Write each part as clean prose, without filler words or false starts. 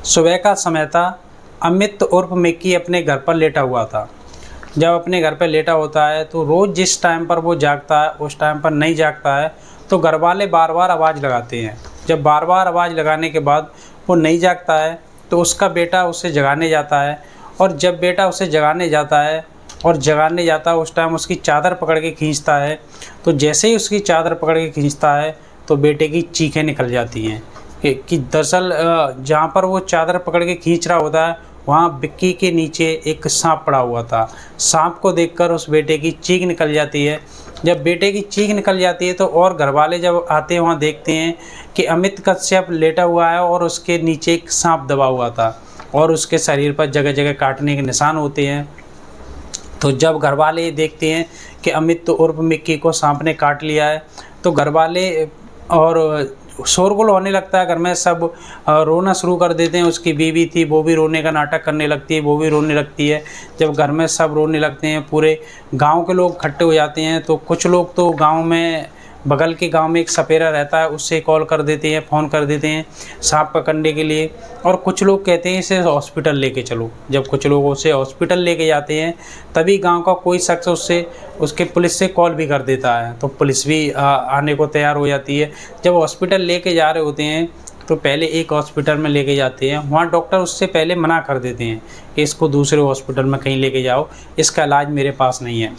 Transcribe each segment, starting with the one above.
सुबह का समय था। अमित उर्फ मिक्की अपने घर पर लेटा हुआ था। जब अपने घर पर लेटा होता है तो रोज़ जिस टाइम पर वो जागता है उस टाइम पर नहीं जागता है, तो घर वाले बार बार आवाज़ लगाते हैं। जब बार बार आवाज़ लगाने के बाद वो नहीं जागता है तो उसका बेटा उसे जगाने जाता है, और जब बेटा उसे जगाने जाता है उस टाइम उसकी चादर पकड़ के खींचता है। तो जैसे ही उसकी चादर पकड़ के खींचता है तो बेटे की चीखें निकल जाती हैं कि दरअसल जहाँ पर वो चादर पकड़ के खींच रहा होता है वहाँ बिक्की के नीचे एक सांप पड़ा हुआ था। सांप को देखकर उस बेटे की चीख निकल जाती है। जब बेटे की चीख निकल जाती है तो और घर वाले जब आते हैं वहाँ देखते हैं कि अमित कश्यप लेटा हुआ है और उसके नीचे एक सांप दबा हुआ था और उसके शरीर पर जगह जगह काटने के निशान होते हैं। तो जब घर वाले देखते हैं कि अमित उर्फ मिक्की को सांप ने काट लिया है तो घर वाले और शोरगुल होने लगता है। घर में सब रोना शुरू कर देते हैं। उसकी बीवी थी वो भी रोने का नाटक करने लगती है, वो भी रोने लगती है। जब घर में सब रोने लगते हैं, पूरे गांव के लोग इकट्ठे हो जाते हैं। तो कुछ लोग तो गांव में, बगल के गांव में एक सपेरा रहता है, उससे कॉल कर देते हैं, फ़ोन कर देते हैं सांप पकड़ने के लिए। और कुछ लोग कहते हैं इसे हॉस्पिटल लेके चलो। जब कुछ लोग उसे हॉस्पिटल लेके जाते हैं तभी गांव का कोई शख्स उसके पुलिस से कॉल भी कर देता है, तो पुलिस भी आने को तैयार हो जाती है। जब हॉस्पिटल लेके जा रहे होते हैं तो पहले एक हॉस्पिटल में लेके जाते हैं, वहाँ डॉक्टर उससे पहले मना कर देते हैं कि इसको दूसरे हॉस्पिटल में कहीं लेके जाओ, इसका इलाज मेरे पास नहीं है।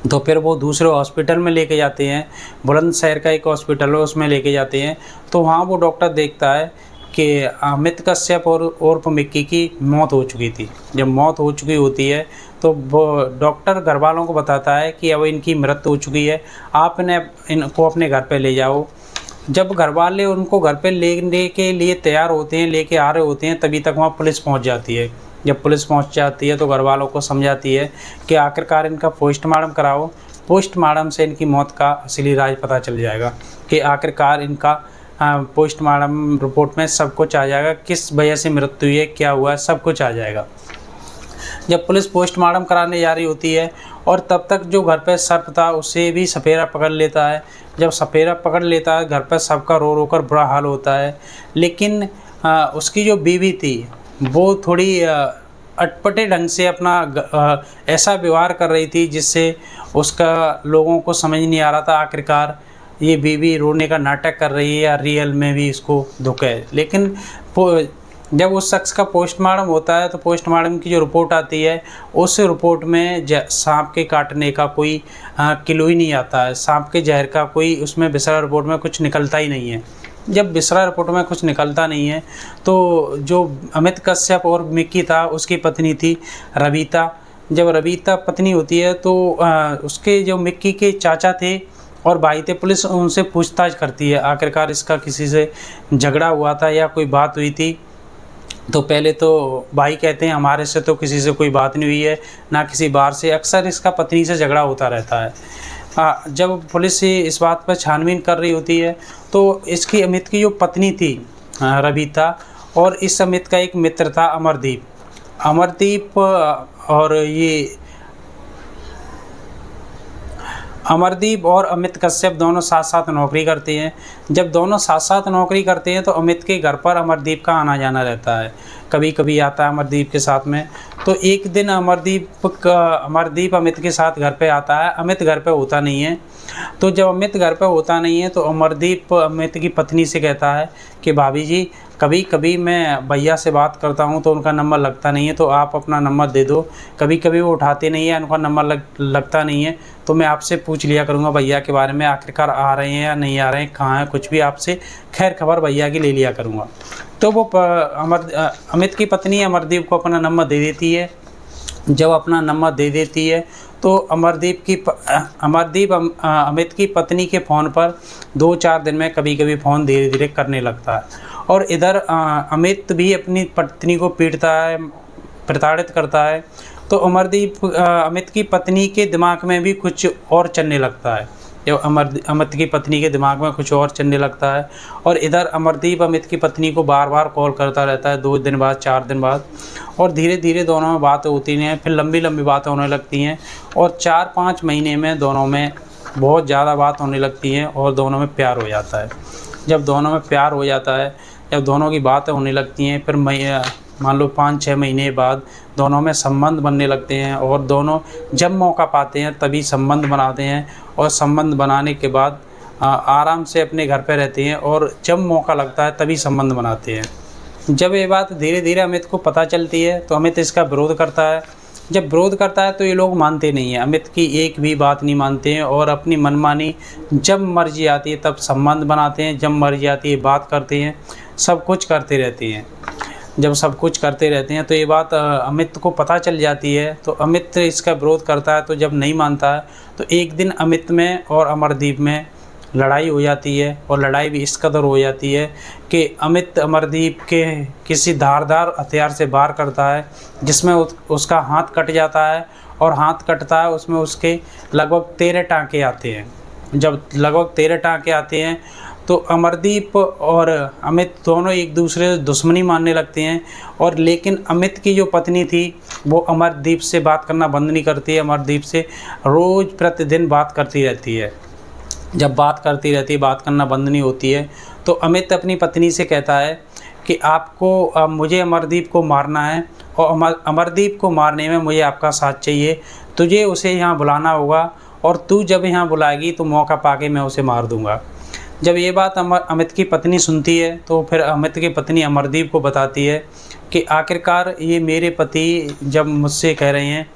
तो फिर वो दूसरे हॉस्पिटल में लेके जाते हैं, बुलंदशहर का एक हॉस्पिटल है उसमें लेके जाते हैं। तो वहाँ वो डॉक्टर देखता है कि अमित कश्यप और उर्फ मिक्की की मौत हो चुकी थी। जब मौत हो चुकी होती है तो वो डॉक्टर घर वालों को बताता है कि अब इनकी मृत्यु हो चुकी है, आप इनको अपने घर पे ले जाओ। जब घर वाले उनको घर पे लेने के लिए तैयार होते हैं, लेके आ रहे होते हैं, तभी तक वहाँ पुलिस पहुँच जाती है। जब पुलिस पहुंच जाती है तो घर वालों को समझाती है कि आखिरकार इनका पोस्टमार्टम कराओ, पोस्टमार्टम से इनकी मौत का असली राज पता चल जाएगा कि आखिरकार इनका पोस्टमार्टम रिपोर्ट में सब कुछ आ जाएगा, किस वजह से मृत्यु हुई है, क्या हुआ है, सब कुछ आ जाएगा। जब पुलिस पोस्टमार्टम कराने जा रही होती है और तब तक जो घर पर सर्प था उसे भी सपेरा पकड़ लेता है। जब सपेरा पकड़ लेता है घर पर सबका रो रो कर बुरा हाल होता है। लेकिन उसकी जो बीवी थी वो थोड़ी अटपटे ढंग से अपना ऐसा व्यवहार कर रही थी जिससे उसका लोगों को समझ नहीं आ रहा था आखिरकार ये बीवी रोने का नाटक कर रही है या रियल में भी इसको दुख है। लेकिन जब उस शख्स का पोस्टमार्टम होता है तो पोस्टमार्टम की जो रिपोर्ट आती है उस रिपोर्ट में सांप के काटने का कोई क्लू ही नहीं आता है, सांप के जहर का कोई उसमें विसरा रिपोर्ट में कुछ निकलता ही नहीं है। जब विसरा रिपोर्ट में कुछ निकलता नहीं है तो जो अमित कश्यप और मिक्की था उसकी पत्नी थी रबीता। जब रबीता पत्नी होती है तो उसके जो मिक्की के चाचा थे और भाई थे, पुलिस उनसे पूछताछ करती है आखिरकार इसका किसी से झगड़ा हुआ था या कोई बात हुई थी। तो पहले तो भाई कहते हैं हमारे से तो किसी से कोई बात नहीं हुई है, ना किसी बार से, अक्सर इसका पत्नी से झगड़ा होता रहता है। जब पुलिस इस बात पर छानबीन कर रही होती है तो इसकी अमित की जो पत्नी थी रबीता, और इस अमित का एक मित्र था अमरदीप और ये अमरदीप और अमित कश्यप दोनों साथ साथ नौकरी करते हैं। जब दोनों साथ साथ नौकरी करते हैं तो अमित के घर पर अमरदीप का आना जाना रहता है, कभी कभी आता है अमरदीप के साथ में। तो एक दिन अमरदीप अमित के साथ घर पे आता है, अमित घर पे होता नहीं है। तो जब अमित घर पे होता नहीं है तो अमरदीप अमित की पत्नी से कहता है कि भाभी जी, कभी कभी मैं भैया से बात करता हूँ तो उनका नंबर लगता नहीं है, तो आप अपना नंबर दे दो। कभी कभी वो उठाते नहीं है, उनका नंबर लगता नहीं है, तो मैं आपसे पूछ लिया करूँगा भैया के बारे में, आखिरकार आ रहे हैं या नहीं आ रहे हैं, कहाँ हैं, कुछ भी आपसे खैर खबर भैया की ले लिया करूँगा। तो वो अमित की पत्नी अमरदीप को अपना नंबर दे देती है। जब अपना नंबर दे देती है तो अमरदीप अमित की पत्नी के फ़ोन पर 2-4 दिन में कभी कभी फ़ोन धीरे धीरे करने लगता है। और इधर अमित भी अपनी पत्नी को पीटता है, प्रताड़ित करता है। तो अमित की पत्नी के दिमाग में भी कुछ और चलने लगता है। जब अमित की पत्नी के दिमाग में कुछ और चलने लगता है और इधर अमरदीप अमित की पत्नी को बार बार कॉल करता रहता है, 2 दिन बाद, 4 दिन बाद, और धीरे धीरे दोनों में बात होती हैं, फिर लंबी लंबी बातें होने लगती हैं और 4-5 महीने में दोनों में बहुत ज़्यादा बात होने लगती है और दोनों में प्यार हो जाता है। जब दोनों में प्यार हो जाता है जब दोनों की बातें होने लगती हैं, फिर मान लो 5-6 महीने बाद दोनों में संबंध बनने लगते हैं, और दोनों जब मौका पाते हैं तभी संबंध बनाते हैं, और संबंध बनाने के बाद आराम से अपने घर पे रहते हैं, और जब मौका लगता है तभी संबंध बनाते हैं। जब ये बात धीरे धीरे अमित को पता चलती है तो अमित इसका विरोध करता है। जब विरोध करता है तो ये लोग मानते नहीं हैं, अमित की एक भी बात नहीं मानते हैं, और अपनी मनमानी जब मर्जी आती है तब संबंध बनाते हैं, जब मर्जी आती है बात करते हैं, सब कुछ करते रहते हैं। जब सब कुछ करते रहते हैं तो ये बात अमित को पता चल जाती है, तो अमित इसका विरोध करता है। तो जब नहीं मानता है तो एक दिन अमित में और अमरदीप में लड़ाई हो जाती है, और लड़ाई भी इस कदर हो जाती है कि अमित अमरदीप के किसी धारदार हथियार से वार करता है, जिसमें उसका हाथ कट जाता है, और हाथ कटता है उसमें उसके लगभग 13 टाँके आते हैं। जब लगभग 13 टाँके आते हैं तो अमरदीप और अमित दोनों एक दूसरे से दुश्मनी मानने लगते हैं। और लेकिन अमित की जो पत्नी थी वो अमरदीप से बात करना बंद नहीं करती है, अमरदीप से रोज़ प्रतिदिन बात करती रहती है। जब बात करती रहती है, बात करना बंद नहीं होती है, तो अमित अपनी पत्नी से कहता है कि आपको मुझे अमरदीप को मारना है, और अमरदीप को मारने में मुझे आपका साथ चाहिए। तुझे उसे यहाँ बुलाना होगा, और तू जब यहाँ बुलाएगी तो मौका पाके मैं उसे मार दूँगा। जब ये बात अमित की पत्नी सुनती है तो फिर अमित की पत्नी अमरदीप को बताती है कि आखिरकार ये मेरे पति जब मुझसे कह रहे हैं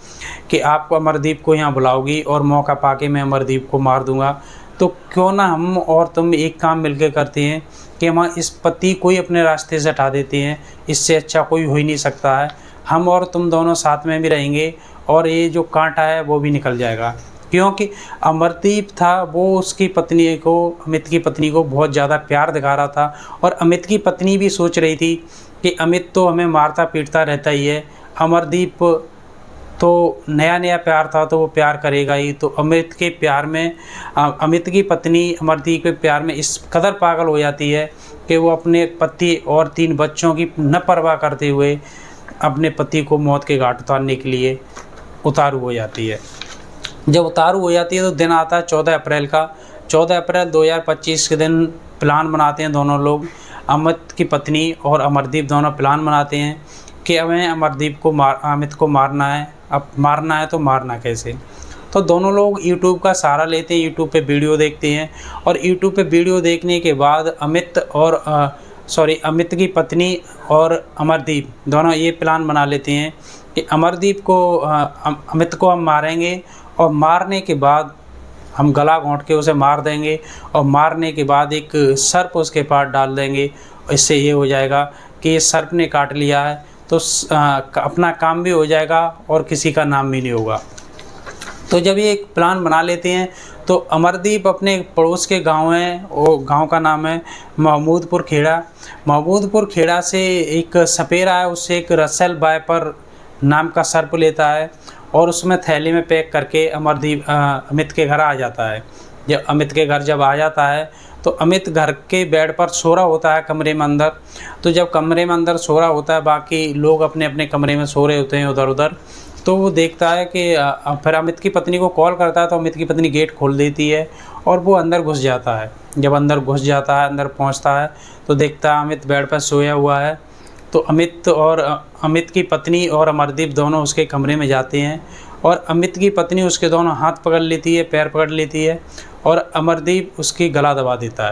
कि आप अमरदीप को यहाँ बुलाओगी और मौका पाके मैं अमरदीप को मार दूँगा, तो क्यों ना हम और तुम एक काम मिलकर करते हैं कि हम इस पति को ही अपने रास्ते से हटा देते हैं। इससे अच्छा कोई हो ही नहीं सकता है। हम और तुम दोनों साथ में भी रहेंगे, और ये जो कांटा है वो भी निकल जाएगा। क्योंकि अमरदीप था वो उसकी पत्नी को, अमित की पत्नी को बहुत ज़्यादा प्यार दिखा रहा था, और अमित की पत्नी भी सोच रही थी कि अमित तो हमें मारता पीटता रहता ही है, अमरदीप तो नया नया प्यार था तो वो प्यार करेगा ही। तो अमित के प्यार में अमित की पत्नी अमरदीप के प्यार में इस कदर पागल हो जाती है कि वो अपने पति और 3 बच्चों की न परवाह करते हुए अपने पति को मौत के घाट उतारने के लिए उतारू हो जाती है। जब उतारू हो जाती है तो दिन आता है 14 अप्रैल का। 14 अप्रैल 2025 के दिन प्लान बनाते हैं दोनों लोग, अमित की पत्नी और अमरदीप दोनों प्लान बनाते हैं कि हमें अमित को मारना है। अब मारना है तो मारना कैसे? तो दोनों लोग यूट्यूब का सहारा लेते हैं, यूट्यूब पे वीडियो देखते हैं, और यूट्यूब पे वीडियो देखने के बाद अमित की पत्नी और अमरदीप दोनों ये प्लान बना लेते हैं कि अमित को हम मारेंगे, और मारने के बाद हम गला घोंट के उसे मार देंगे, और मारने के बाद एक सर्प उसके पास डाल देंगे। इससे ये हो जाएगा कि ये सर्प ने काट लिया है, तो अपना काम भी हो जाएगा और किसी का नाम भी नहीं होगा। तो जब ये एक प्लान बना लेते हैं तो अमरदीप अपने पड़ोस के गांव है, वो गांव का नाम है महमूदपुर खेड़ा। महमूदपुर खेड़ा से एक सपेरा है, उससे एक रसल वाइपर नाम का सर्प लेता है, और उसमें थैली में पैक करके अमित के घर आ जाता है। जब अमित के घर जब आ जाता है तो अमित घर के बेड पर सो रहा होता है कमरे में अंदर। तो जब कमरे में अंदर सो रहा होता है, बाकी लोग अपने अपने कमरे में सो रहे होते हैं उधर उधर, तो वो देखता है कि फिर अमित की पत्नी को कॉल करता है, तो अमित की पत्नी गेट खोल देती है और वो अंदर घुस जाता है। जब अंदर घुस जाता है, अंदर पहुंचता है तो देखता है अमित बेड पर सोया हुआ है। तो अमित की पत्नी और अमरदीप दोनों उसके कमरे में जाते हैं, और अमित की पत्नी उसके दोनों हाथ पकड़ लेती है, पैर पकड़ लेती है, और अमरदीप उसकी गला दबा देता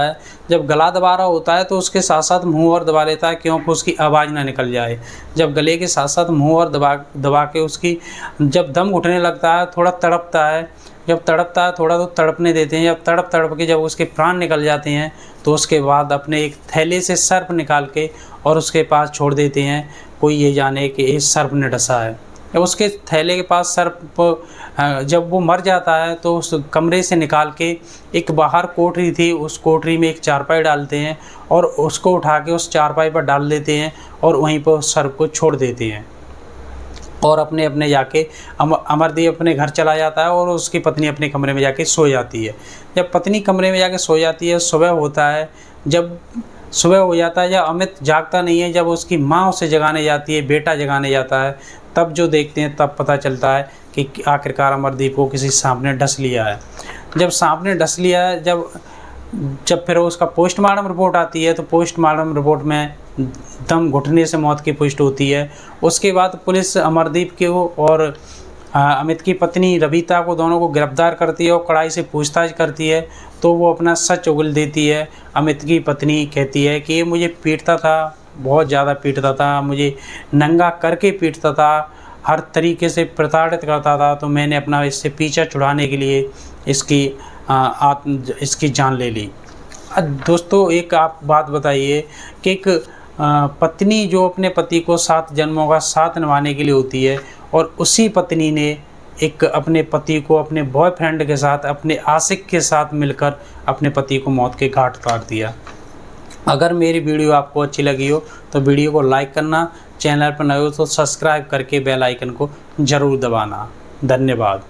है। जब गला दबा रहा होता है तो उसके साथ साथ मुंह और दबा लेता है, क्योंकि उसकी आवाज़ ना निकल जाए। जब गले के साथ साथ मुंह और दबा के उसकी जब दम घुटने लगता है, थोड़ा तड़पता है, जब तड़पता है थोड़ा तो तड़पने देते हैं। जब तड़प के जब उसके प्राण निकल जाते हैं तो उसके बाद अपने एक थैले से सर्प निकाल के और उसके पास छोड़ देते हैं, कोई ये जाने कि इस सर्प ने डसा है। जब उसके थैले के पास सर्प जब वो मर जाता है तो उस कमरे से निकाल के एक बाहर कोठरी थी, उस कोठरी में एक चारपाई डालते हैं, और उसको उठा के उस चारपाई पर डाल देते हैं, और वहीं पर उस सर्प को छोड़ देते हैं। और अपने जाके अमरदीप अपने घर चला जाता है, और उसकी पत्नी अपने कमरे में जाके सो जाती है। जब पत्नी कमरे में जाके सो जाती है, सुबह होता है। जब सुबह हो जाता है, जब अमित जागता नहीं है, जब उसकी माँ उसे जगाने जाती है, बेटा जगाने जाता है, तब जो देखते हैं तब पता चलता है कि आखिरकार अमरदीप को किसी सांप ने डस लिया है। जब सांप ने डस लिया है, जब जब फिर उसका पोस्टमार्टम रिपोर्ट आती है तो पोस्टमार्टम रिपोर्ट में दम घुटने से मौत की पुष्टि होती है। उसके बाद पुलिस अमरदीप को और अमित की पत्नी रविता को दोनों को गिरफ्तार करती है और कड़ाई से पूछताछ करती है। तो वो अपना सच उगल देती है। अमित की पत्नी कहती है कि ये मुझे पीटता था, बहुत ज़्यादा पीटता था, मुझे नंगा करके पीटता था, हर तरीके से प्रताड़ित करता था। तो मैंने अपना इससे पीछा छुड़ाने के लिए इसकी जान ले ली। दोस्तों एक आप बात बताइए कि एक पत्नी जो अपने पति को 7 जन्मों का साथ निभाने के लिए होती है और उसी पत्नी ने एक अपने पति को अपने बॉयफ्रेंड के साथ, अपने आशिक के साथ मिलकर अपने पति को मौत के घाट उतार दिया। अगर मेरी वीडियो आपको अच्छी लगी हो तो वीडियो को लाइक करना, चैनल पर नए हो तो सब्सक्राइब करके बेल आइकन को ज़रूर दबाना। धन्यवाद।